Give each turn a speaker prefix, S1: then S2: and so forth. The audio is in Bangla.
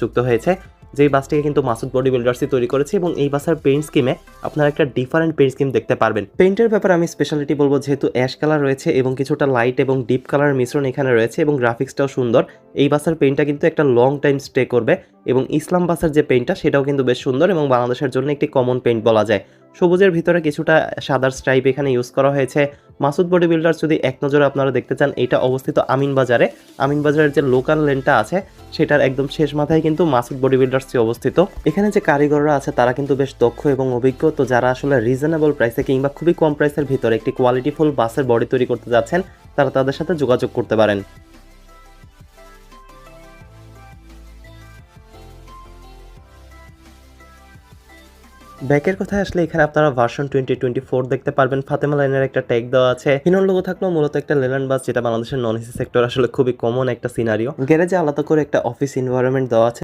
S1: যুক্ত হয়েছে, যেই বাসটিকে কিন্তু মাসুদ বডি বিল্ডার্সই তৈরি করেছে এবং এই বাসের পেইন্ট স্কিমে আপনারা একটা ডিফারেন্ট পেইন্ট স্কিম দেখতে পারবেন। পেইন্টের ব্যাপারে আমি স্পেশালিটি বলবো, যেহেতু অ্যাশ কালার রয়েছে এবং কিছুটা লাইট এবং ডিপ কালারের মিশ্রণ এখানে রয়েছে এবং গ্রাফিক্সটাও সুন্দর, এই বাসের পেইন্টটা কিন্তু একটা লং টাইম স্টে করবে এবং ইসলাম বাসের যে পেইন্টটা সেটাও কিন্তু বেশ সুন্দর এবং বাংলাদেশের জন্য একটি কমন পেইন্ট বলা যায়। সবুজের ভিতরে কিছুটা সাদার স্ট্রাইপ এখানে ইউজ করা হয়েছে। মাসুদ বডি বিল্ডার্স যদি এক নজরে আপনারা দেখতে চান, এটা অবস্থিত আমিনবাজারে। আমিনবাজারের যে লোকাল লেনটা আছে সেটার একদম শেষ মাথায় কিন্তু মাসুদ বডি বিল্ডার্সটি অবস্থিত। এখানে যে কারিগররা আছে তারা কিন্তু বেশ দক্ষ এবং অভিজ্ঞ। তো যারা আসলে রিজনেবল প্রাইসে কিংবা খুবই কম প্রাইসের ভিতরে একটি কোয়ালিটিফুল বাসের বডি তৈরি করতে যাচ্ছেন, তারা তাদের সাথে যোগাযোগ করতে পারেন। ব্যাকের কথায় আসলে এখানে আপনারা ভার্সন 2024 দেখতে পারবেন। ফাতেমা লাইনের একটা ট্যাগ দেওয়া আছে। হিনোর লোগো থাকলেও মূলত একটা লেল্যান্ড বাস, যেটা বাংলাদেশের নন এসি সেক্টর আসলে খুবই কমন একটা সিনারিও। গ্যারেজে আলাদা করে একটা অফিস এনভায়রনমেন্ট দেওয়া আছে।